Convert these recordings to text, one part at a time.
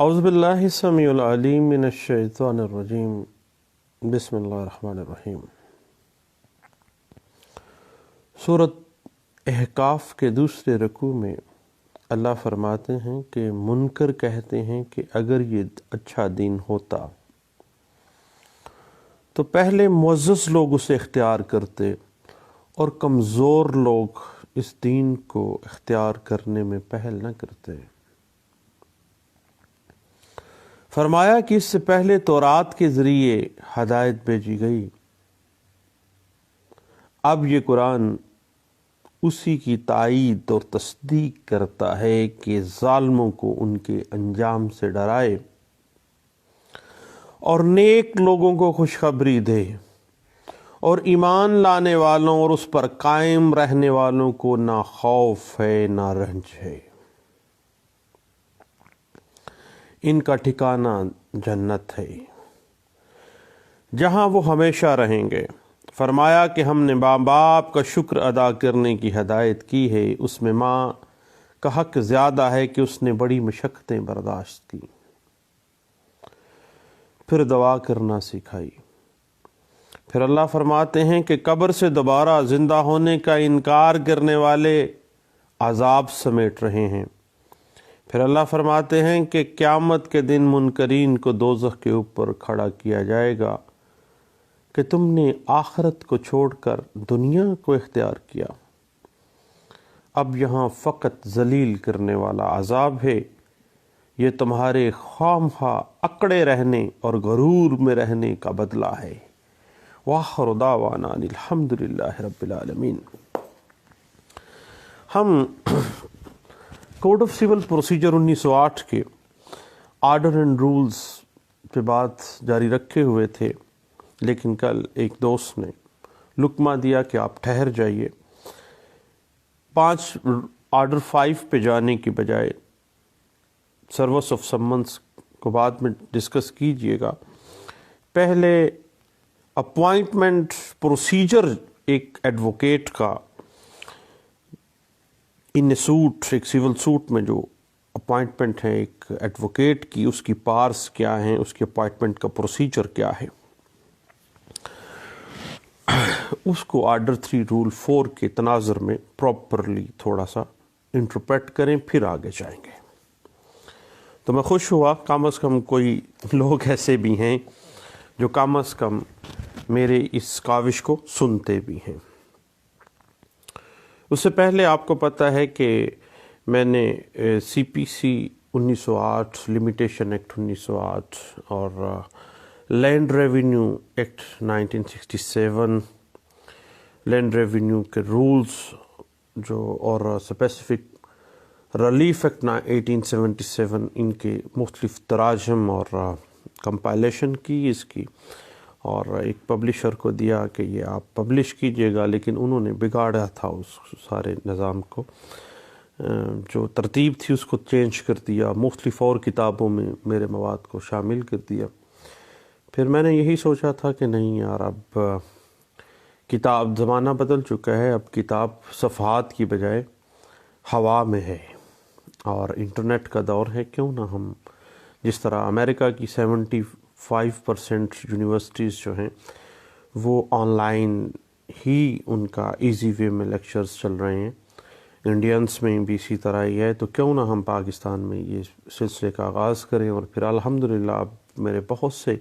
اعوذ باللہ السمیع العلیم من الشیطان الرجیم بسم اللہ الرحمن الرحیم۔ سورۃ احقاف کے دوسرے رکوع میں اللہ فرماتے ہیں کہ منکر کہتے ہیں کہ اگر یہ اچھا دین ہوتا تو پہلے معزز لوگ اسے اختیار کرتے اور کمزور لوگ اس دین کو اختیار کرنے میں پہل نہ کرتے۔ فرمایا کہ اس سے پہلے تورات کے ذریعے ہدایت بھیجی گئی، اب یہ قرآن اسی کی تائید اور تصدیق کرتا ہے کہ ظالموں کو ان کے انجام سے ڈرائے اور نیک لوگوں کو خوشخبری دے، اور ایمان لانے والوں اور اس پر قائم رہنے والوں کو نہ خوف ہے نہ رنج ہے، ان کا ٹھکانہ جنت ہے جہاں وہ ہمیشہ رہیں گے۔ فرمایا کہ ہم نے ماں باپ کا شکر ادا کرنے کی ہدایت کی ہے، اس میں ماں کا حق زیادہ ہے کہ اس نے بڑی مشقتیں برداشت کی، پھر دعا کرنا سکھائی۔ پھر اللہ فرماتے ہیں کہ قبر سے دوبارہ زندہ ہونے کا انکار کرنے والے عذاب سمیٹ رہے ہیں۔ پھر اللہ فرماتے ہیں کہ قیامت کے دن منکرین کو دوزخ کے اوپر کھڑا کیا جائے گا کہ تم نے آخرت کو چھوڑ کر دنیا کو اختیار کیا، اب یہاں فقط ذلیل کرنے والا عذاب ہے، یہ تمہارے خواہ اکڑے رہنے اور غرور میں رہنے کا بدلہ ہے۔ وآخر دعوانا ان الحمدللہ رب العالمین۔ ہم کوڈ آف سول پروسیجر 1908 کے آرڈر اینڈ رولز پہ بات جاری رکھے ہوئے تھے، لیکن کل ایک دوست نے لقمہ دیا کہ آپ ٹھہر جائیے، 5 آرڈر 5 پہ جانے کی بجائے سروس آف سمنس کو بعد میں ڈسکس کیجئے گا۔ پہلے اپوائنٹمنٹ پروسیجر ایک ایڈوکیٹ کا ان سوٹ، ایک سول سوٹ میں جو اپوائنٹمنٹ ہے ایک ایڈوکیٹ کی، اس کی پارس کیا ہیں، اس کی اپوائنٹمنٹ کا پروسیجر کیا ہے، اس کو آرڈر 3 رول 4 کے تناظر میں پراپرلی تھوڑا سا انٹرپریٹ کریں، پھر آگے جائیں گے۔ تو میں خوش ہوا کم از کم کوئی لوگ ایسے بھی ہیں جو کم از کم میرے اس کاوش کو سنتے بھی ہیں۔ اس سے پہلے آپ کو پتہ ہے کہ میں نے سی پی سی 1908، لمیٹیشن ایکٹ 1908 اور land revenue act 1967، land revenue کے رولز جو اور اسپیسیفک ریلیف ایکٹ 1877، ان کے مختلف تراجم اور کمپائلیشن کی اس کی، اور ایک پبلشر کو دیا کہ یہ آپ پبلش کیجئے گا، لیکن انہوں نے بگاڑا تھا اس سارے نظام کو، جو ترتیب تھی اس کو چینج کر دیا، مختلف اور کتابوں میں میرے مواد کو شامل کر دیا۔ پھر میں نے یہی سوچا تھا کہ نہیں یار، اب کتاب، زمانہ بدل چکا ہے، اب کتاب صفحات کی بجائے ہوا میں ہے، اور انٹرنیٹ کا دور ہے، کیوں نہ ہم جس طرح امریکہ کی 75% یونیورسٹیز جو ہیں وہ آن لائن ہی ان کا ایزی وے میں لیکچرز چل رہے ہیں، انڈینس میں بھی اسی طرح ہی ہے، تو کیوں نہ ہم پاکستان میں یہ سلسلے کا آغاز کریں۔ اور پھر الحمدللہ اب میرے بہت سے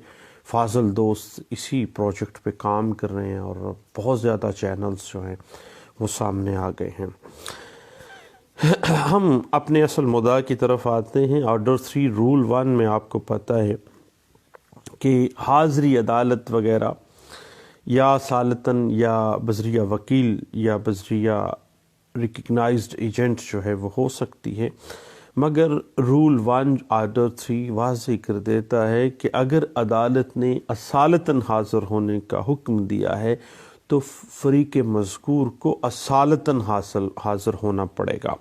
فاضل دوست اسی پروجیکٹ پہ کام کر رہے ہیں، اور بہت زیادہ چینلز جو ہیں وہ سامنے آ گئے ہیں۔ ہم اپنے اصل مدعا کی طرف آتے ہیں۔ آرڈر 3 رول 1 میں آپ کو پتہ ہے کہ حاضری عدالت وغیرہ یا سالتاً یا بذریعہ وکیل یا بذریعہ ریکگنائزڈ ایجنٹ جو ہے وہ ہو سکتی ہے، مگر رول 1 آرڈر 3 واضح کر دیتا ہے کہ اگر عدالت نے اصالتاً حاضر ہونے کا حکم دیا ہے تو فریق مذکور کو اصالتاً حاضر ہونا پڑے گا۔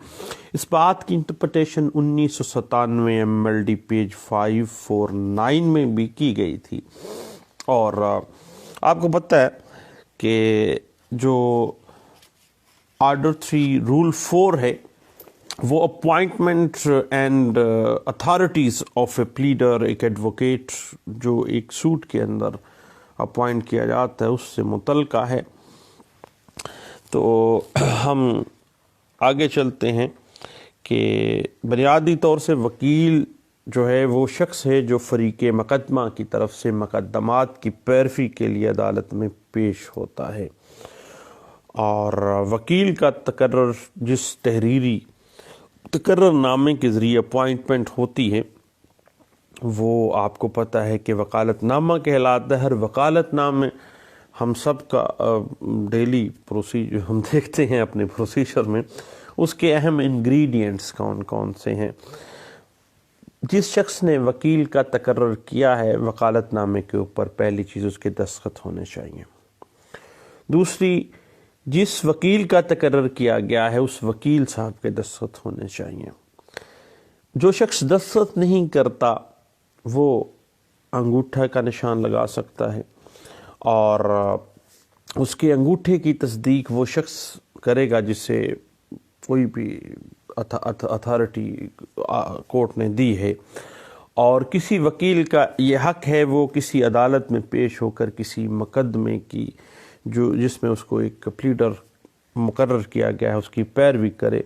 اس بات کی انٹرپریٹیشن 1997 MLD پیج 549 میں بھی کی گئی تھی، اور آپ کو پتہ ہے کہ جو آرڈر 3 رول 4 ہے، وہ appointment and authorities of a pleader, ایک ایڈوکیٹ جو ایک سوٹ کے اندر اپوائنٹ کیا جاتا ہے، اس سے متعلقہ ہے۔ تو ہم آگے چلتے ہیں کہ بنیادی طور سے وکیل جو ہے وہ شخص ہے جو فریق مقدمہ کی طرف سے مقدمات کی پیروی کے لیے عدالت میں پیش ہوتا ہے، اور وکیل کا تقرر جس تحریری تقرر نامے کے ذریعے اپوائنٹمنٹ ہوتی ہے وہ آپ کو پتہ ہے کہ وکالت نامہ کہلاتا ہے۔ ہر وکالت نامے ہم سب کا ڈیلی پروسیجر ہم دیکھتے ہیں اپنے پروسیجر میں، اس کے اہم انگریڈینٹس کون کون سے ہیں۔ جس شخص نے وکیل کا تقرر کیا ہے وکالت نامے کے اوپر، پہلی چیز اس کے دستخط ہونے چاہیے۔ دوسری، جس وکیل کا تقرر کیا گیا ہے اس وکیل صاحب کے دستخط ہونے چاہیے۔ جو شخص دستخط نہیں کرتا وہ انگوٹھا کا نشان لگا سکتا ہے، اور اس کے انگوٹھے کی تصدیق وہ شخص کرے گا جسے کوئی بھی اتھارٹی کورٹ نے دی ہے، اور کسی وکیل کا یہ حق ہے وہ کسی عدالت میں پیش ہو کر کسی مقدمے کی جس میں اس کو ایک پلیڈر مقرر کیا گیا ہے اس کی پیروی کرے۔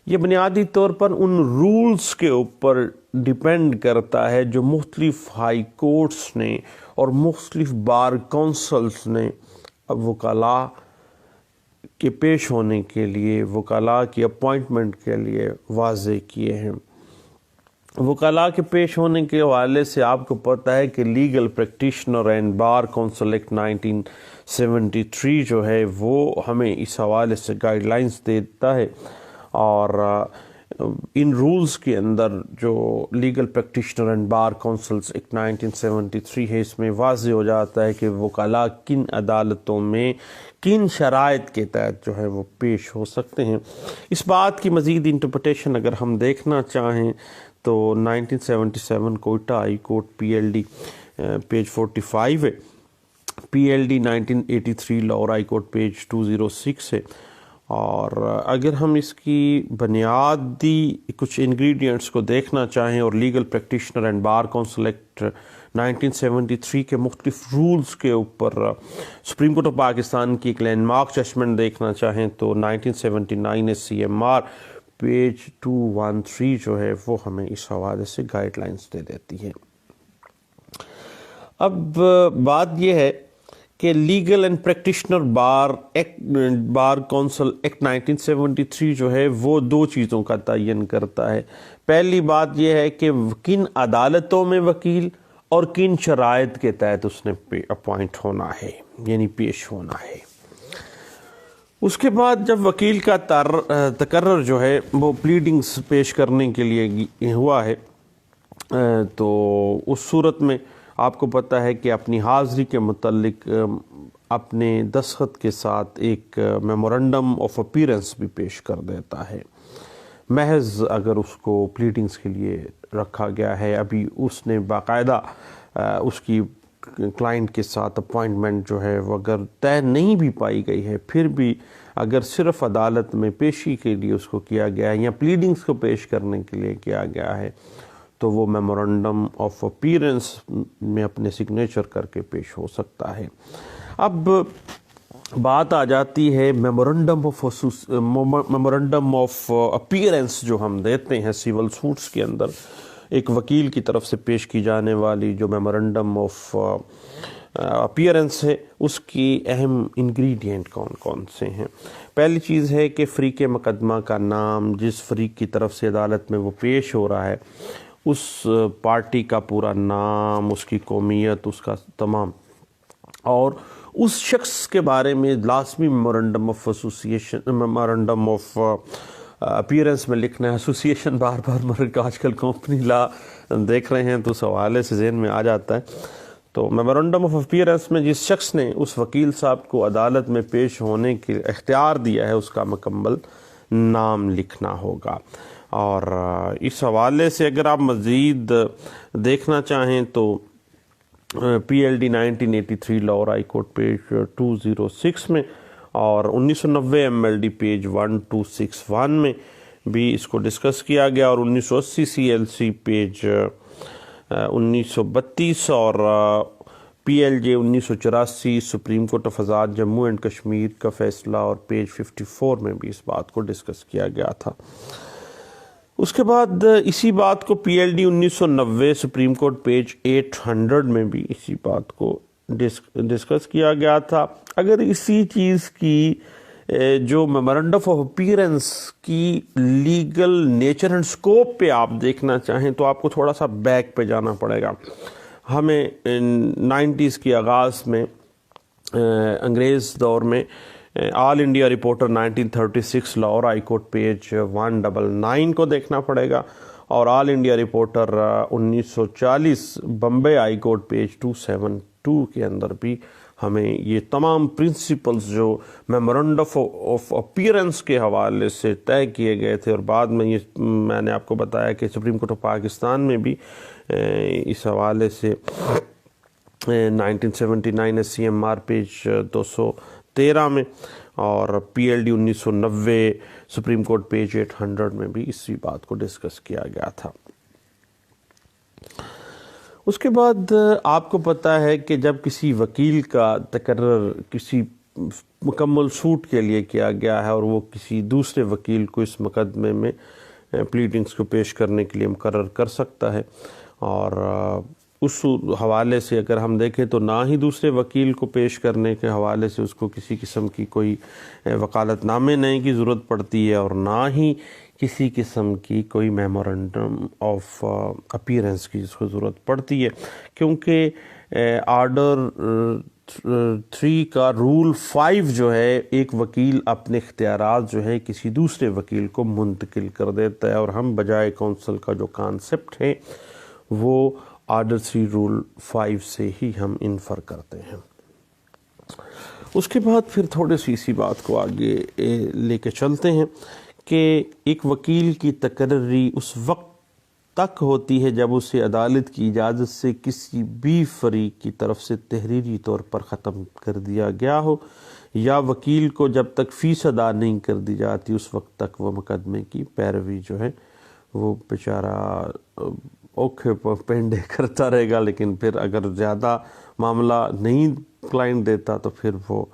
یہ بنیادی طور پر ان رولز کے اوپر ڈیپینڈ کرتا ہے جو مختلف ہائی کورٹس نے اور مختلف بار کونسلز نے وکلاء کے پیش ہونے کے لیے، وکلاء کی اپوائنٹمنٹ کے لیے واضح کیے ہیں۔ وکلاء کے پیش ہونے کے حوالے سے آپ کو پتہ ہے کہ legal practitioner and bar council act 1973 جو ہے وہ ہمیں اس حوالے سے گائیڈ لائنز دیتا ہے، اور ان رولز کے اندر جو legal practitioner and bar councils act 1973 ہے اس میں واضح ہو جاتا ہے کہ وکلاء کن عدالتوں میں کن شرائط کے تحت جو ہے وہ پیش ہو سکتے ہیں۔ اس بات کی مزید انٹرپریٹیشن اگر ہم دیکھنا چاہیں تو 1977 Quetta high court P L D page 45 ہے، P L D 1983 Lahore high court page 206 ہے، اور اگر ہم اس کی بنیادی کچھ انگریڈینٹس کو دیکھنا چاہیں اور legal practitioner and bar council act 1973 کے مختلف رولز کے اوپر سپریم کورٹ آف پاکستان کی ایک لینڈ مارک ججمنٹ دیکھنا چاہیں تو 1979 سی ایم آر پیج 213 جو ہے وہ ہمیں اس حوالے سے گائیڈ لائنز دے دیتی ہے۔ اب بات یہ ہے کہ legal and practitioner bar council act 1973 جو ہے وہ دو چیزوں کا تعین کرتا ہے۔ پہلی بات یہ ہے کہ کن عدالتوں میں وکیل اور کن شرائط کے تحت اس نے اپوائنٹ ہونا ہے، یعنی پیش ہونا ہے۔ اس کے بعد جب وکیل کا تقرر جو ہے وہ پلیڈنگز پیش کرنے کے لیے ہوا ہے تو اس صورت میں آپ کو پتہ ہے کہ اپنی حاضری کے متعلق اپنے دستخط کے ساتھ ایک میمورنڈم آف اپیرنس بھی پیش کر دیتا ہے، محض اگر اس کو پلیڈنگز کے لیے رکھا گیا ہے، ابھی اس نے باقاعدہ اس کی کلائنٹ کے ساتھ اپوائنٹمنٹ جو ہے وہ اگر طے نہیں بھی پائی گئی ہے، پھر بھی اگر صرف عدالت میں پیشی کے لیے اس کو کیا گیا ہے یا پلیڈنگز کو پیش کرنے کے لیے کیا گیا ہے تو وہ میمورنڈم آف اپیرنس میں اپنے سگنیچر کر کے پیش ہو سکتا ہے۔ اب بات آ جاتی ہے میمورنڈم آف اپیرنس جو ہم دیتے ہیں سیول سوٹس کے اندر، ایک وکیل کی طرف سے پیش کی جانے والی جو میمورنڈم آف اپیرنس ہے اس کی اہم انگریڈینٹ کون کون سے ہیں۔ پہلی چیز ہے کہ فریق مقدمہ کا نام، جس فریق کی طرف سے عدالت میں وہ پیش ہو رہا ہے اس پارٹی کا پورا نام، اس کی قومیت، اس کا تمام، اور اس شخص کے بارے میں لازمی میمورنڈم آف اپیرنس میں لکھنا ہے۔ ایسوسیشن بار بار آج کل کمپنی لا دیکھ رہے ہیں تو اس حوالے سے ذہن میں آ جاتا ہے۔ تو میمورنڈم آف اپیرنس میں جس شخص نے اس وکیل صاحب کو عدالت میں پیش ہونے کے اختیار دیا ہے اس کا مکمل نام لکھنا ہوگا، اور اس حوالے سے اگر آپ مزید دیکھنا چاہیں تو P L D 1983 Lahore high court page 206 میں اور 1990 ایم ایل ڈی پیج 1261 میں بھی اس کو ڈسکس کیا گیا، اور 1980 CLC پیج 1932 اور PLJ 1984 supreme court of Azad Jammu and Kashmir کا فیصلہ اور پیج 54 میں بھی اس بات کو ڈسکس کیا گیا تھا۔ اس کے بعد اسی بات کو PLD 1990 سپریم کورٹ پیج 800 میں بھی اسی بات کو ڈسکس کیا گیا تھا۔ اگر اسی چیز کی جو میمورنڈم آف اپیئرنس کی لیگل نیچر اینڈ سکوپ پہ آپ دیکھنا چاہیں تو آپ کو تھوڑا سا بیک پہ جانا پڑے گا۔ ہمیں 90s کی آغاز میں انگریز دور میں all India reporter 1936 Lahore high court page 199 کو دیکھنا پڑے گا، اور all India reporter 1940 Bombay high court page 272 کے اندر بھی ہمیں یہ تمام پرنسپلز جو میمورنڈم آف اپیئرنس کے حوالے سے طے کیے گئے تھے، اور بعد میں یہ میں نے آپ کو بتایا کہ سپریم کورٹ آف پاکستان میں بھی اس حوالے سے 1979 SCMR پیج 213 میں، اور PLD 1990 سپریم کورٹ پیج 800 میں بھی اسی بات کو ڈسکس کیا گیا تھا۔ اس کے بعد آپ کو پتہ ہے کہ جب کسی وکیل کا تقرر کسی مکمل سوٹ کے لیے کیا گیا ہے اور وہ کسی دوسرے وکیل کو اس مقدمے میں پلیڈنگز کو پیش کرنے کے لیے مقرر کر سکتا ہے، اور اس حوالے سے اگر ہم دیکھیں تو نہ ہی دوسرے وکیل کو پیش کرنے کے حوالے سے اس کو کسی قسم کی کوئی وکالت نامے نئے کی ضرورت پڑتی ہے، اور نہ ہی کسی قسم کی کوئی میمورنڈم آف اپیئرنس کی اس کو ضرورت پڑتی ہے، کیونکہ آرڈر 3 کا رول 5 جو ہے ایک وکیل اپنے اختیارات جو ہے کسی دوسرے وکیل کو منتقل کر دیتا ہے، اور ہم بجائے کونسل کا جو کانسیپٹ ہے وہ آرڈر 3 رول 5 سے ہی ہم انفر کرتے ہیں۔ اس کے بعد پھر تھوڑی سی اسی بات کو آگے لے کے چلتے ہیں کہ ایک وکیل کی تقرری اس وقت تک ہوتی ہے جب اسے عدالت کی اجازت سے کسی بھی فریق کی طرف سے تحریری طور پر ختم کر دیا گیا ہو، یا وکیل کو جب تک فیس ادا نہیں کر دی جاتی اس وقت تک وہ مقدمے کی پیروی جو ہے وہ بیچارہ اوکھے پینڈے کرتا رہے گا، لیکن پھر اگر زیادہ معاملہ نہیں کلائنٹ دیتا تو پھر وہ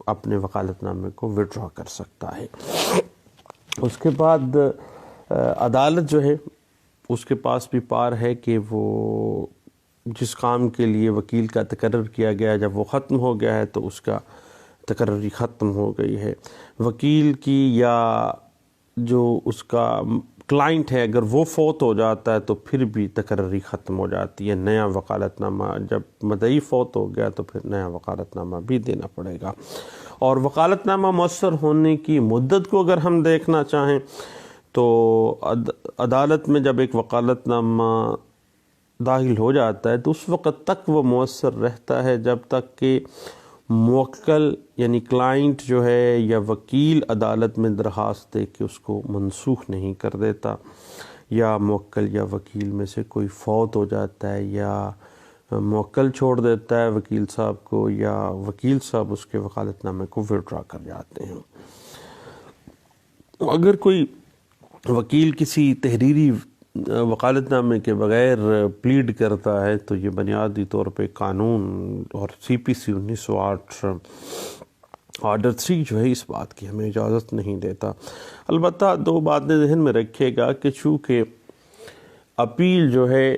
اپنے وکالت نامے کو وڈرا کر سکتا ہے۔ اس کے بعد عدالت جو ہے اس کے پاس بھی پار ہے کہ وہ جس کام کے لیے وکیل کا تقرر کیا گیا جب وہ ختم ہو گیا ہے تو اس کا تقرری ختم ہو گئی ہے۔ وکیل کی یا جو اس کا کلائنٹ ہے اگر وہ فوت ہو جاتا ہے تو پھر بھی تقرری ختم ہو جاتی ہے، نیا وکالت نامہ جب مدعی فوت ہو گیا تو پھر نیا وکالت نامہ بھی دینا پڑے گا۔ اور وکالت نامہ مؤثر ہونے کی مدت کو اگر ہم دیکھنا چاہیں تو عدالت میں جب ایک وکالت نامہ داخل ہو جاتا ہے تو اس وقت تک وہ مؤثر رہتا ہے جب تک کہ موکل یعنی کلائنٹ جو ہے یا وکیل عدالت میں درخواست دے کے اس کو منسوخ نہیں کر دیتا، یا موکل یا وکیل میں سے کوئی فوت ہو جاتا ہے، یا موکل چھوڑ دیتا ہے وکیل صاحب کو، یا وکیل صاحب اس کے وکالت نامے کو وڈرا کر جاتے ہیں۔ اگر کوئی وکیل کسی تحریری وکالت نامے کے بغیر پلیڈ کرتا ہے تو یہ بنیادی طور پہ قانون اور CPC 1908 آرڈر 3 جو ہے اس بات کی ہمیں اجازت نہیں دیتا۔ البتہ دو باتیں ذہن میں رکھیے گا کہ چونکہ اپیل جو ہے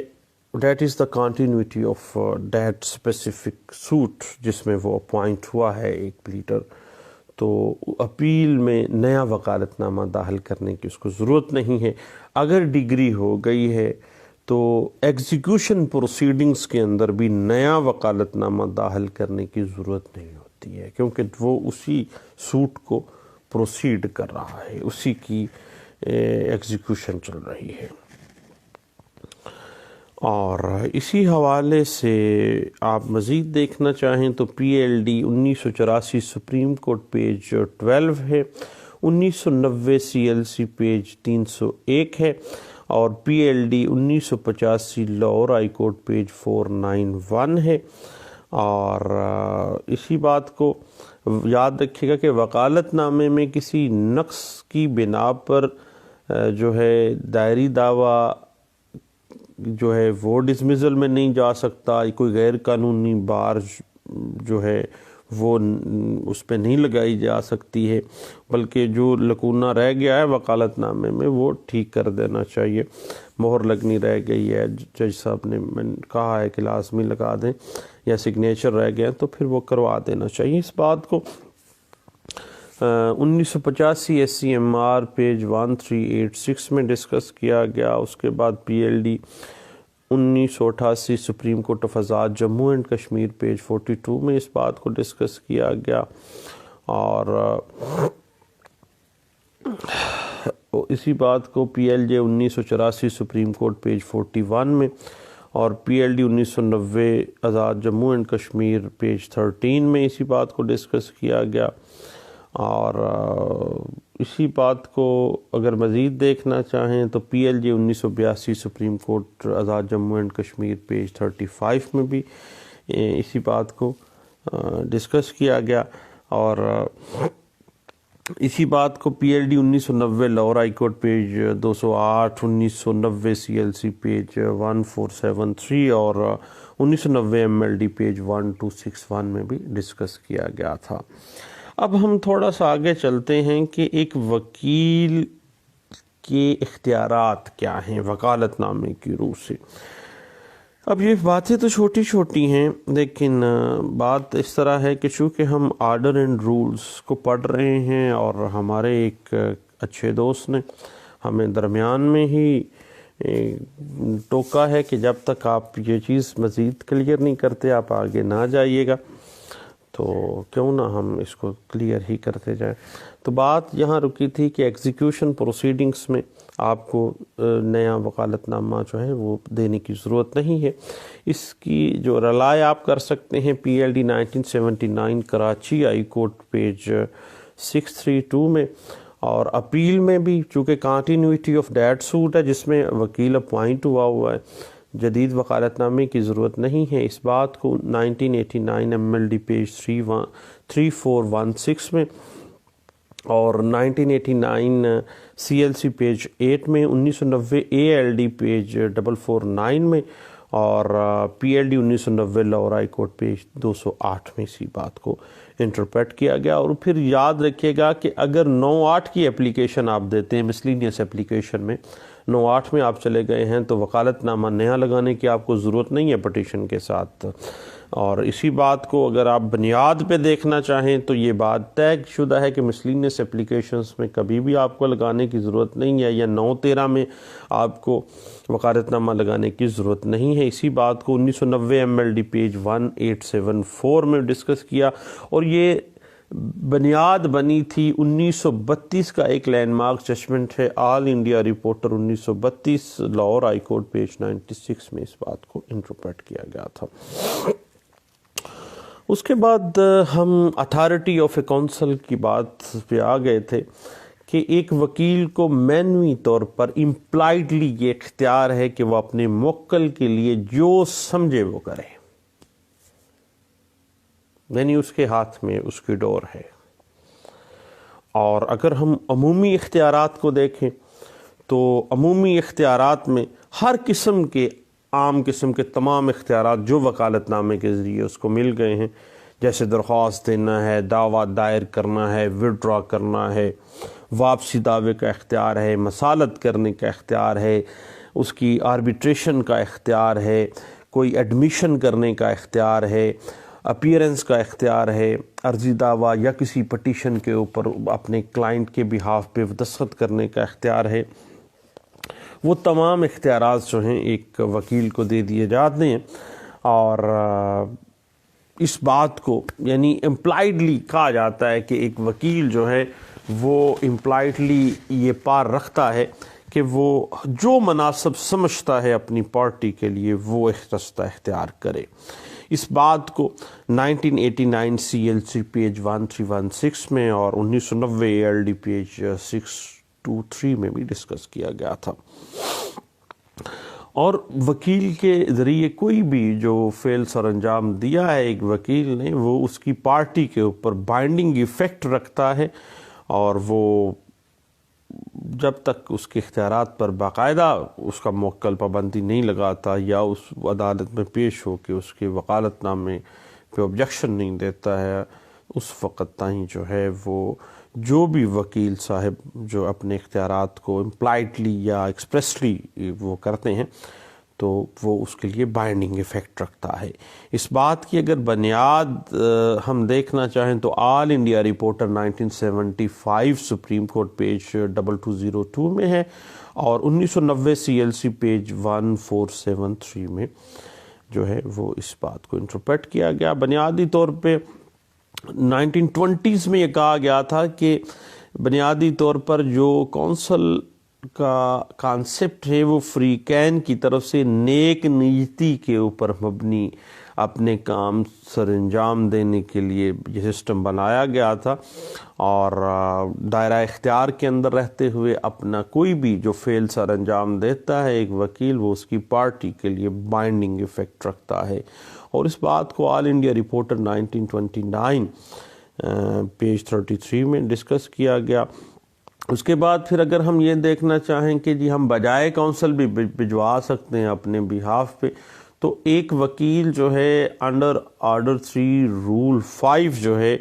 that is the continuity of that specific suit جس میں وہ اپوائنٹ ہوا ہے ایک پلیڈر، تو اپیل میں نیا وکالت نامہ داخل کرنے کی اس کو ضرورت نہیں ہے۔ اگر ڈگری ہو گئی ہے تو ایگزیکیوشن پروسیڈنگز کے اندر بھی نیا وکالت نامہ داخل کرنے کی ضرورت نہیں ہوتی ہے، کیونکہ وہ اسی سوٹ کو پروسیڈ کر رہا ہے، اسی کی ایگزیکیوشن چل رہی ہے۔ اور اسی حوالے سے آپ مزید دیکھنا چاہیں تو PLD 1984 سپریم کورٹ پیج 12 ہے، 1990 CLC پیج 301 ہے، اور PLD 1985 Lahore high court page 491 ہے۔ اور اسی بات کو یاد رکھیے گا کہ وکالت نامے میں کسی نقص کی بنا پر جو ہے دائری دعویٰ جو ہے وہ ڈسمزل میں نہیں جا سکتا، کوئی غیر قانونی بار جو ہے وہ اس پہ نہیں لگائی جا سکتی ہے، بلکہ جو لکونہ رہ گیا ہے وکالت نامے میں وہ ٹھیک کر دینا چاہیے۔ مہر لگنی رہ گئی ہے، جج صاحب نے کہا ہے کہ لازمی لگا دیں، یا سگنیچر رہ گئے تو پھر وہ کروا دینا چاہیے۔ اس بات کو 1985 SCMR پیج 1386 میں ڈسکس کیا گیا۔ اس کے بعد PLD 1988 supreme court of Azad Jammu and Kashmir page 42 میں اس بات کو ڈسکس کیا گیا، اور اسی بات کو PLJ 1984 سپریم کورٹ پیج 41 میں، اور PLD 1990 Azad Jammu and Kashmir page 13 میں اسی بات کو ڈسکس کیا گیا۔ اور اسی بات کو اگر مزید دیکھنا چاہیں تو PLJ 1982 supreme court Azad Jammu and Kashmir page 35 میں بھی اسی بات کو ڈسکس کیا گیا، اور اسی بات کو PLD 1990 Lahore high court page 208، 1990 CLC page 1473 اور 1990 MLD پیج 1261 میں بھی ڈسکس کیا گیا تھا۔ اب ہم تھوڑا سا آگے چلتے ہیں کہ ایک وکیل کے اختیارات کیا ہیں وکالت نامے کی روح سے۔ اب یہ باتیں تو چھوٹی چھوٹی ہیں، لیکن بات اس طرح ہے کہ چونکہ ہم آرڈر اینڈ رولز کو پڑھ رہے ہیں، اور ہمارے ایک اچھے دوست نے ہمیں درمیان میں ہی ٹوکا ہے کہ جب تک آپ یہ چیز مزید کلیئر نہیں کرتے آپ آگے نہ جائیے گا، تو کیوں نہ ہم اس کو کلیئر ہی کرتے جائیں۔ تو بات یہاں رکی تھی کہ ایگزیکیوشن پروسیڈنگز میں آپ کو نیا وکالت نامہ جو ہے وہ دینے کی ضرورت نہیں ہے۔ اس کی جو رلائے آپ کر سکتے ہیں PLD 1979 Karachi high court page 632 میں، اور اپیل میں بھی چونکہ کنٹینیوٹی آف دیٹ سوٹ ہے جس میں وکیل اپوائنٹ ہوا ہے، جدید وکالت نامے کی ضرورت نہیں ہے۔ اس بات کو 1989 MLD پیج 3416 میں، اور 1989 CLC پیج 8 میں، 1990 ALD پیج 449 میں، اور PLD 1990 Lahore high court page 208 میں اسی بات کو انٹرپریٹ کیا گیا۔ اور پھر یاد رکھیے گا کہ اگر 98 کی اپلیکیشن آپ دیتے ہیں مسلینیس اپلیکیشن میں، 98 میں آپ چلے گئے ہیں تو وکالت نامہ نیا لگانے کی آپ کو ضرورت نہیں ہے پٹیشن کے ساتھ۔ اور اسی بات کو اگر آپ بنیاد پہ دیکھنا چاہیں تو یہ بات طے شدہ ہے کہ مسلینیس اپلیکیشنز میں کبھی بھی آپ کو لگانے کی ضرورت نہیں ہے، یا 913 میں آپ کو وکالت نامہ لگانے کی ضرورت نہیں ہے۔ اسی بات کو 1990 MLD پیج 1874 میں ڈسکس کیا، اور یہ بنیاد بنی تھی 1932 کا ایک لینڈ مارک ججمنٹ ہے all India reporter 1932 Lahore high court page 96 میں اس بات کو انٹرپریٹ کیا گیا تھا۔ اس کے بعد ہم اتھارٹی آف اے کونسل کی بات پہ آ گئے تھے کہ ایک وکیل کو مینوی طور پر امپلائڈلی یہ اختیار ہے کہ وہ اپنے موکل کے لیے جو سمجھے وہ کرے، یعنی اس کے ہاتھ میں اس کی ڈور ہے۔ اور اگر ہم عمومی اختیارات کو دیکھیں تو عمومی اختیارات میں ہر قسم کے عام قسم کے تمام اختیارات جو وکالت نامے کے ذریعے اس کو مل گئے ہیں، جیسے درخواست دینا ہے، دعویٰ دائر کرنا ہے، وڈرا کرنا ہے، واپسی دعوے کا اختیار ہے، مسالت کرنے کا اختیار ہے، اس کی آربیٹریشن کا اختیار ہے، کوئی ایڈمیشن کرنے کا اختیار ہے، اپیرنس کا اختیار ہے، عرضی دعویٰ یا کسی پٹیشن کے اوپر اپنے کلائنٹ کے بہاف پہ دستخط کرنے کا اختیار ہے۔ وہ تمام اختیارات جو ہیں ایک وکیل کو دے دیے جاتے ہیں، اور اس بات کو یعنی امپلائڈلی کہا جاتا ہے کہ ایک وکیل جو ہے وہ امپلائڈلی یہ پار رکھتا ہے کہ وہ جو مناسب سمجھتا ہے اپنی پارٹی کے لیے وہ رستہ اختیار کرے۔ اس بات کو 1989 CLC پیج 1316 میں اور 1990 ALD پیج 623 میں بھی ڈسکس کیا گیا تھا۔ اور وکیل کے ذریعے کوئی بھی جو فعل سر انجام دیا ہے ایک وکیل نے، وہ اس کی پارٹی کے اوپر بائنڈنگ ایفیکٹ رکھتا ہے، اور وہ جب تک اس کے اختیارات پر باقاعدہ اس کا موکل پابندی نہیں لگاتا یا اس عدالت میں پیش ہو کے اس کے وکالت نامے پہ آبجیکشن نہیں دیتا ہے، اس وقت تائیں جو ہے وہ جو بھی وکیل صاحب جو اپنے اختیارات کو امپلائڈلی یا ایکسپریسلی وہ کرتے ہیں تو وہ اس کے لیے بائنڈنگ ایفیکٹ رکھتا ہے۔ اس بات کی اگر بنیاد ہم دیکھنا چاہیں تو all India reporter 1975 supreme court page 2202 میں ہے، اور 1990 CLC پیج 1473 میں جو ہے وہ اس بات کو انٹرپریٹ کیا گیا۔ بنیادی طور پہ 1920s میں یہ کہا گیا تھا کہ بنیادی طور پر جو کونسل کا کانسیپٹ ہے وہ فری کین کی طرف سے نیک نیتی کے اوپر مبنی اپنے کام سر انجام دینے کے لیے یہ سسٹم بنایا گیا تھا، اور دائرہ اختیار کے اندر رہتے ہوئے اپنا کوئی بھی جو فعل سر انجام دیتا ہے ایک وکیل، وہ اس کی پارٹی کے لیے بائنڈنگ ایفیکٹ رکھتا ہے، اور اس بات کو آل انڈیا رپورٹر 1929 پیج 33 میں ڈسکس کیا گیا۔ اس کے بعد پھر اگر ہم یہ دیکھنا چاہیں کہ جی ہم بجائے کونسل بھی بھجوا سکتے ہیں اپنے بہاف پہ، تو ایک وکیل جو ہے انڈر آرڈر 3 رول 5 جو ہے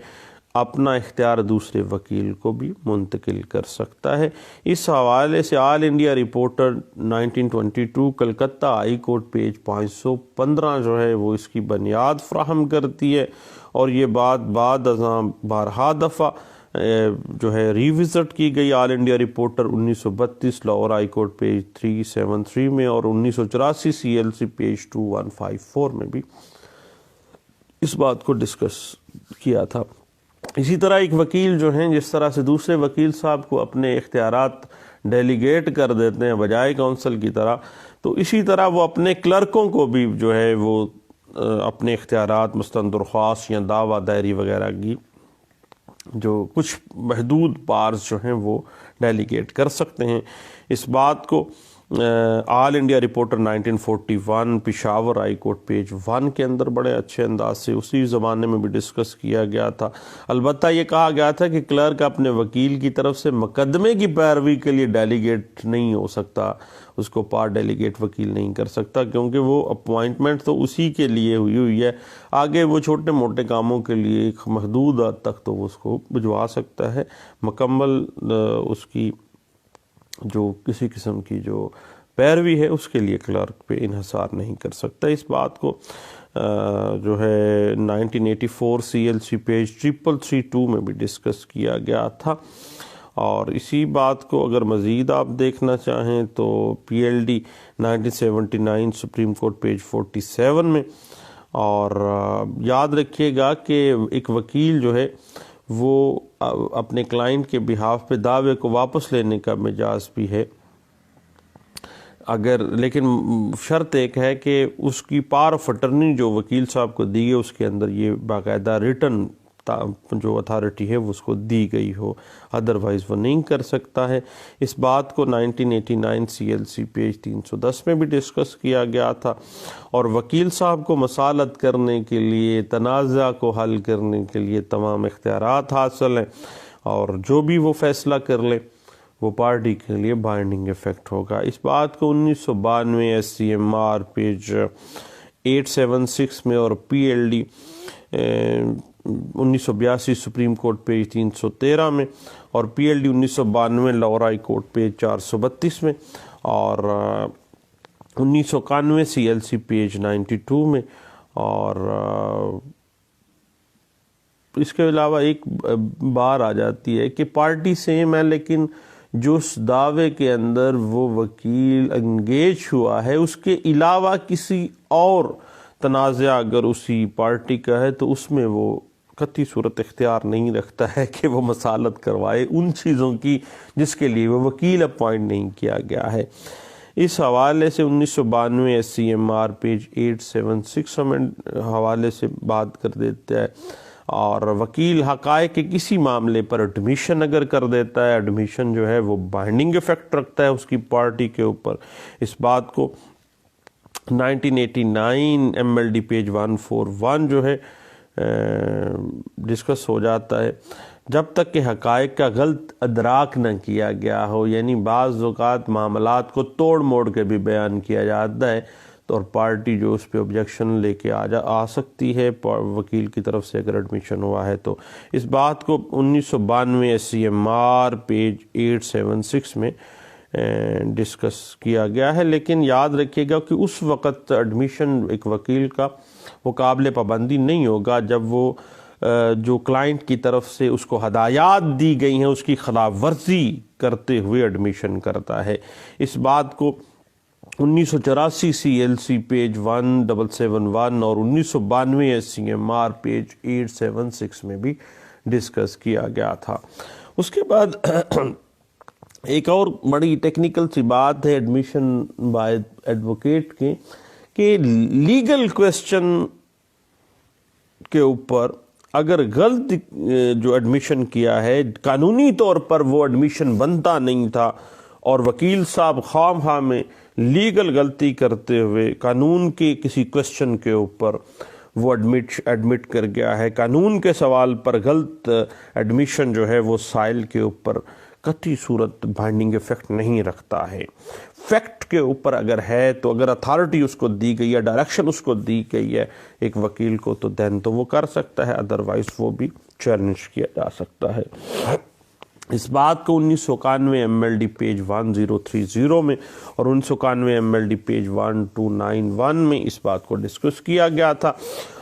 اپنا اختیار دوسرے وکیل کو بھی منتقل کر سکتا ہے۔ اس حوالے سے all India reporter 1922 Calcutta high court page 515 جو ہے وہ اس کی بنیاد فراہم کرتی ہے، اور یہ بات بعد ازاں بارہا دفعہ جو ہے ریوزٹ کی گئی all India reporter 1932 Lahore high court page 373 میں، اور 1984 CLC پیج 2154 میں بھی اس بات کو ڈسکس کیا تھا۔ اسی طرح ایک وکیل جو ہیں جس طرح سے دوسرے وکیل صاحب کو اپنے اختیارات ڈیلیگیٹ کر دیتے ہیں بجائے کونسل کی طرح، تو اسی طرح وہ اپنے کلرکوں کو بھی جو ہے وہ اپنے اختیارات مثلاً درخواست یا دعویٰ دائری وغیرہ کی جو کچھ محدود پارز جو ہیں وہ ڈیلیگیٹ کر سکتے ہیں۔ اس بات کو all India reporter 1941 Peshawar high court page 1 کے اندر بڑے اچھے انداز سے اسی زمانے میں بھی ڈسکس کیا گیا تھا۔ البتہ یہ کہا گیا تھا کہ کلرک اپنے وکیل کی طرف سے مقدمے کی پیروی کے لیے ڈیلیگیٹ نہیں ہو سکتا، اس کو پار ڈیلیگیٹ وکیل نہیں کر سکتا، کیونکہ وہ اپوائنٹمنٹ تو اسی کے لیے ہوئی ہے، آگے وہ چھوٹے موٹے کاموں کے لیے ایک محدود حد تک تو وہ اس کو بھجوا سکتا ہے، مکمل اس کی جو کسی قسم کی جو پیروی ہے اس کے لیے کلرک پہ انحصار نہیں کر سکتا۔ اس بات کو جو ہے 1984 CLC پیج 3332 میں بھی ڈسکس کیا گیا تھا، اور اسی بات کو اگر مزید آپ دیکھنا چاہیں تو PLD 1979 سپریم کورٹ پیج 47 میں، اور یاد رکھیے گا کہ ایک وکیل جو ہے وہ اپنے کلائنٹ کے بہاف پہ دعوے کو واپس لینے کا مجاز بھی ہے، لیکن شرط ایک ہے کہ اس کی پاور آف اٹرنی جو وکیل صاحب کو دی ہے اس کے اندر یہ باقاعدہ ریٹن جو اتھارٹی ہے وہ اس کو دی گئی ہو، ادروائز وہ نہیں کر سکتا ہے۔ اس بات کو 1989 CLC پیج 310 میں بھی ڈسکس کیا گیا تھا، اور وکیل صاحب کو مصالحت کرنے کے لیے، تنازع کو حل کرنے کے لیے تمام اختیارات حاصل ہیں، اور جو بھی وہ فیصلہ کر لے وہ پارٹی کے لیے بائنڈنگ ایفیکٹ ہوگا۔ اس بات کو 1992 SCMR پیج 876 میں، اور PLD 1982 سپریم کورٹ پیج 313 میں، اور PLD 1992 Lahore high court page 432 میں، اور 1991 CLC پیج 92 میں، اور اس کے علاوہ ایک بار آ جاتی ہے کہ پارٹی سیم ہے لیکن جو اس دعوے کے اندر وہ وکیل انگیج ہوا ہے اس کے علاوہ کسی اور تنازع اگر اسی پارٹی کا ہے تو اس میں وہ قطعی صورت اختیار نہیں رکھتا ہے کہ وہ مصالحت کروائے ان چیزوں کی جس کے لیے وہ وکیل اپوائنٹ نہیں کیا گیا ہے۔ اس حوالے سے 1992 SCMR پیج 876 ہمیں حوالے سے بات کر دیتا ہے، اور وکیل حقائق کے کسی معاملے پر ایڈمیشن اگر کر دیتا ہے، ایڈمیشن جو ہے وہ بائنڈنگ ایفیکٹ رکھتا ہے اس کی پارٹی کے اوپر۔ اس بات کو 1989 MLD پیج 141 جو ہے ڈسکس ہو جاتا ہے۔ جب تک کہ حقائق کا غلط ادراک نہ کیا گیا ہو، یعنی بعض اوقات معاملات کو توڑ موڑ کے بھی بیان کیا جاتا ہے، تو اور پارٹی جو اس پہ آبجیکشن لے کے آ سکتی ہے وکیل کی طرف سے اگر ایڈمیشن ہوا ہے تو۔ اس بات کو 1992 SCMR پیج 876 میں ڈسکس کیا گیا ہے، لیکن یاد رکھیے گا کہ اس وقت ایڈمیشن ایک وکیل کا وہ قابل پابندی نہیں ہوگا جب وہ جو کلائنٹ کی طرف سے اس کو ہدایات دی گئی ہیں اس کی خلاف ورزی کرتے ہوئے ایڈمیشن کرتا ہے۔ اس بات کو 1984 CLC پیج 1771 اور 1992 SCMR پیج 876 میں بھی ڈسکس کیا گیا تھا۔ اس کے بعد ایک اور بڑی ٹیکنیکل سی بات ہے ایڈمیشن بائی ایڈوکیٹ کے، کہ لیگل کویسچن کے اوپر اگر غلط جو ایڈمیشن کیا ہے، قانونی طور پر وہ ایڈمیشن بنتا نہیں تھا، اور وکیل صاحب خواہ خواہ میں لیگل غلطی کرتے ہوئے قانون کے کسی کویسچن کے اوپر وہ ایڈمٹ کر گیا ہے، قانون کے سوال پر غلط ایڈمیشن جو ہے وہ سائل کے اوپر قطعی صورت بائنڈنگ ایفیکٹ نہیں رکھتا ہے۔ فیکٹ کے اوپر اگر ہے تو اگر اتھارٹی اس کو دی گئی ہے، ڈائریکشن اس کو دی گئی ہے ایک وکیل کو، تو دین تو وہ کر سکتا ہے، ادروائز وہ بھی چیلنج کیا جا سکتا ہے۔ اس بات کو 1991 MLD پیج 1030 میں اور 1991 MLD پیج 1291 میں اس بات کو ڈسکس کیا گیا تھا۔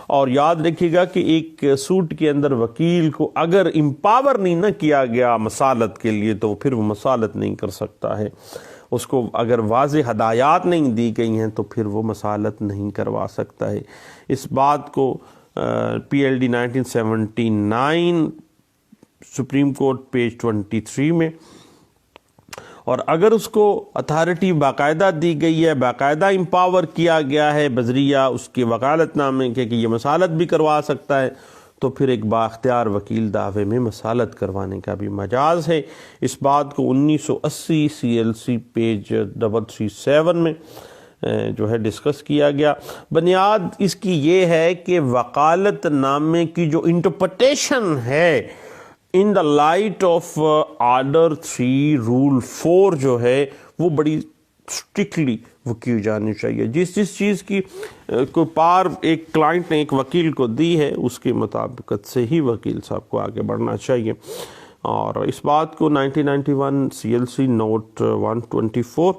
اور یاد رکھیے گا کہ ایک سوٹ کے اندر وکیل کو اگر امپاور نہیں نہ کیا گیا مسالت کے لیے تو پھر وہ مسالت نہیں کر سکتا ہے، اس کو اگر واضح ہدایات نہیں دی گئی ہیں تو پھر وہ مسالت نہیں کروا سکتا ہے۔ اس بات کو PLD 1979 سپریم کورٹ پیج 23 میں، اور اگر اس کو اتھارٹی باقاعدہ دی گئی ہے، باقاعدہ امپاور کیا گیا ہے بذریعہ اس کے وکالت نامے کے کہ یہ مسالت بھی کروا سکتا ہے، تو پھر ایک بااختیار وکیل دعوے میں مسالت کروانے کا بھی مجاز ہے۔ اس بات کو 1980 CLC پیج 337 میں جو ہے ڈسکس کیا گیا۔ بنیاد اس کی یہ ہے کہ وکالت نامے کی جو انٹرپریٹیشن ہے in the light of order 3 rule 4 جو ہے وہ بڑی اسٹرکٹلی وہ کی جانی چاہیے۔ جس چیز کی کوئی پار ایک کلائنٹ نے ایک وکیل کو دی ہے اس کے مطابقت سے ہی وکیل صاحب کو آگے بڑھنا چاہیے۔ اور اس بات کو 1991 CLC نوٹ 124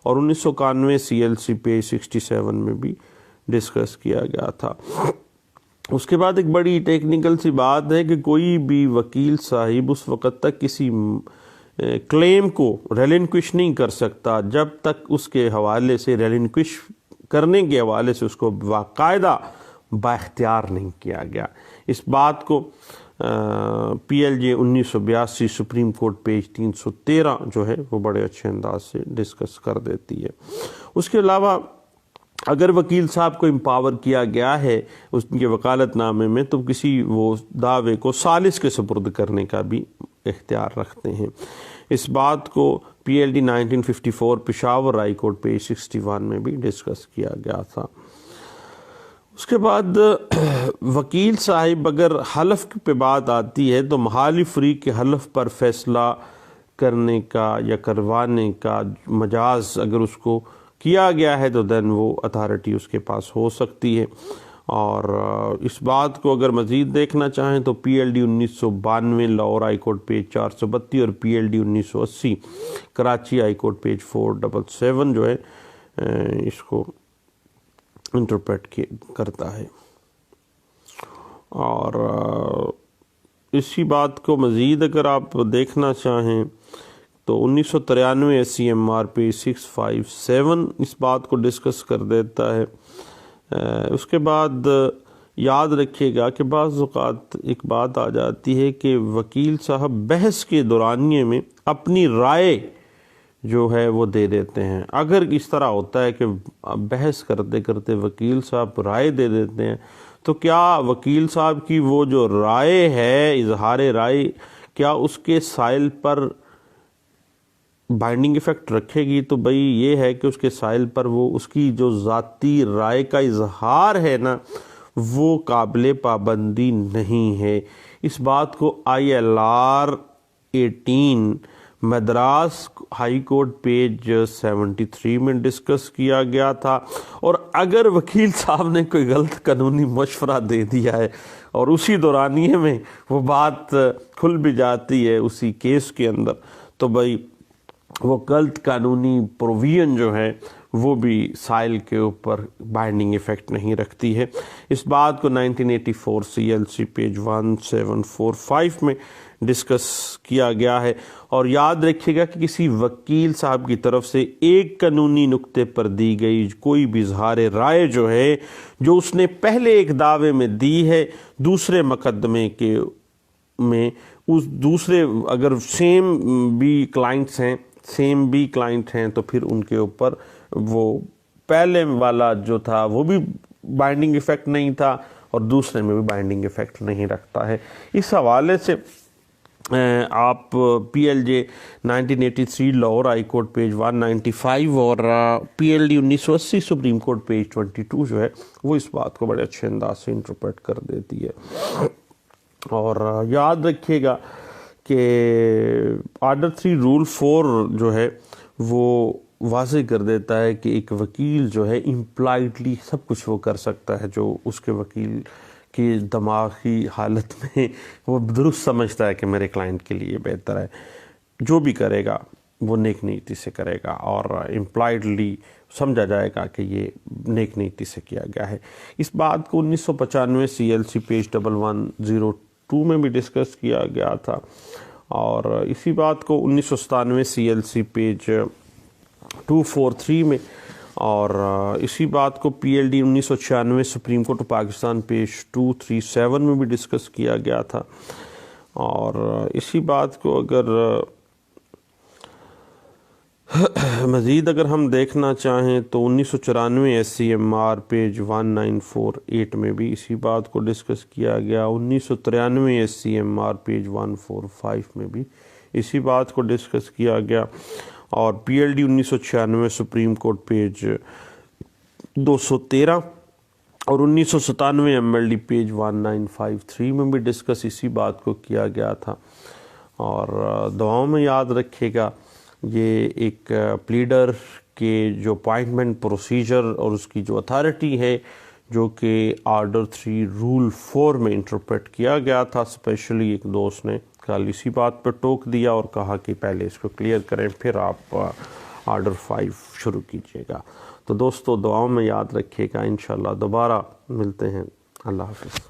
اور 1991 CLC پیج 67 میں بھی ڈسکس کیا گیا تھا۔ اس کے بعد ایک بڑی ٹیکنیکل سی بات ہے کہ کوئی بھی وکیل صاحب اس وقت تک کسی کلیم کو ریلنکوش نہیں کر سکتا جب تک اس کے حوالے سے ریلنکوش کرنے کے حوالے سے اس کو باقاعدہ بااختیار نہیں کیا گیا۔ اس بات کو PLJ 1982 سپریم کورٹ پیج 313 جو ہے وہ بڑے اچھے انداز سے ڈسکس کر دیتی ہے۔ اس کے علاوہ اگر وکیل صاحب کو امپاور کیا گیا ہے اس کے وکالت نامے میں تو کسی وہ دعوے کو ثالث کے سپرد کرنے کا بھی اختیار رکھتے ہیں۔ اس بات کو PLD 1954 Peshawar high court page 61 میں بھی ڈسکس کیا گیا تھا۔ اس کے بعد وکیل صاحب اگر حلف پہ بات آتی ہے تو محالی فریق کے حلف پر فیصلہ کرنے کا یا کروانے کا مجاز اگر اس کو کیا گیا ہے تو دین وہ اتھارٹی اس کے پاس ہو سکتی ہے۔ اور اس بات کو اگر مزید دیکھنا چاہیں تو PLD 1992 Lahore high court page 432 اور PLD 1980 Karachi high court page 477 جو ہے اس کو انٹرپریٹ کرتا ہے۔ اور اسی بات کو مزید اگر آپ دیکھنا چاہیں تو 1993 SCMR پیج 657 اس بات کو ڈسکس کر دیتا ہے۔ اس کے بعد یاد رکھیے گا کہ بعض اوقات ایک بات آ جاتی ہے کہ وکیل صاحب بحث کے دورانیے میں اپنی رائے جو ہے وہ دے دیتے ہیں۔ اگر اس طرح ہوتا ہے کہ بحث کرتے کرتے وکیل صاحب رائے دے دیتے ہیں تو کیا وکیل صاحب کی وہ جو رائے ہے اظہار رائے کیا اس کے سائل پر بائنڈنگ ایفیکٹ رکھے گی؟ تو بھئی یہ ہے کہ اس کے سائل پر وہ اس کی جو ذاتی رائے کا اظہار ہے نا وہ قابل پابندی نہیں ہے۔ اس بات کو ILR 18 Madras high court page 73 میں ڈسکس کیا گیا تھا، اور اگر وکیل صاحب نے کوئی غلط قانونی مشورہ دے دیا ہے اور اسی دورانیے میں وہ بات کھل بھی جاتی ہے اسی کیس کے اندر، تو بھائی وہ غلط قانونی پروویژن جو ہے وہ بھی سائل کے اوپر بائنڈنگ ایفیکٹ نہیں رکھتی ہے۔ اس بات کو 1984 CLC پیج 1745 میں ڈسکس کیا گیا ہے، اور یاد رکھیے گا کہ کسی وکیل صاحب کی طرف سے ایک قانونی نقطے پر دی گئی کوئی بھی اظہار رائے جو ہے، جو اس نے پہلے ایک دعوے میں دی ہے، دوسرے مقدمے کے میں اس دوسرے اگر سیم بھی کلائنٹ ہیں تو پھر ان کے اوپر وہ پہلے والا جو تھا وہ بھی بائنڈنگ ایفیکٹ نہیں تھا اور دوسرے میں بھی بائنڈنگ ایفیکٹ نہیں رکھتا ہے۔ اس حوالے سے آپ PLJ 1983 Lahore high court page 195 اور PLD 1980 سپریم کورٹ پیج 22 جو ہے وہ اس بات کو بڑے اچھے انداز سے انٹرپریٹ کر دیتی ہے۔ اور یاد رکھیے گا کہ آرڈر 3 رول 4 جو ہے وہ واضح کر دیتا ہے کہ ایک وکیل جو ہے امپلائڈلی سب کچھ وہ کر سکتا ہے جو اس کے وکیل کی دماغی حالت میں وہ درست سمجھتا ہے کہ میرے کلائنٹ کے لیے بہتر ہے۔ جو بھی کرے گا وہ نیک نیتی سے کرے گا اور امپلائڈلی سمجھا جائے گا کہ یہ نیک نیتی سے کیا گیا ہے۔ اس بات کو 1995 CLC پیج 1102 میں بھی ڈسکس کیا گیا تھا، اور اسی بات کو 1997 CLC پیج 243 میں، اور اسی بات کو PLD 1996 supreme court of Pakistan page 237 میں بھی ڈسکس کیا گیا تھا۔ اور اسی بات کو اگر مزید ہم دیکھنا چاہیں تو 1994 SCMR پیج 1948 میں بھی اسی بات کو ڈسکس کیا گیا، 1993 SCMR پیج 145 میں بھی اسی بات کو ڈسکس کیا گیا، اور PLD 1996 سپریم کورٹ پیج 213 اور 1997 MLD پیج 1953 میں بھی ڈسکس اسی بات کو کیا گیا تھا۔ اور دعاؤں میں یاد رکھے گا یہ ایک پلیڈر کے جو اپائنٹمنٹ پروسیجر اور اس کی جو اتھارٹی ہے جو کہ آرڈر 3 رول 4 میں انٹرپریٹ کیا گیا تھا، اسپیشلی ایک دوست نے کل اسی بات پر ٹوک دیا اور کہا کہ پہلے اس کو کلیئر کریں پھر آپ آرڈر 5 شروع کیجیے گا۔ تو دوستو دعاؤں میں یاد رکھیے گا، انشاءاللہ دوبارہ ملتے ہیں۔ اللہ حافظ۔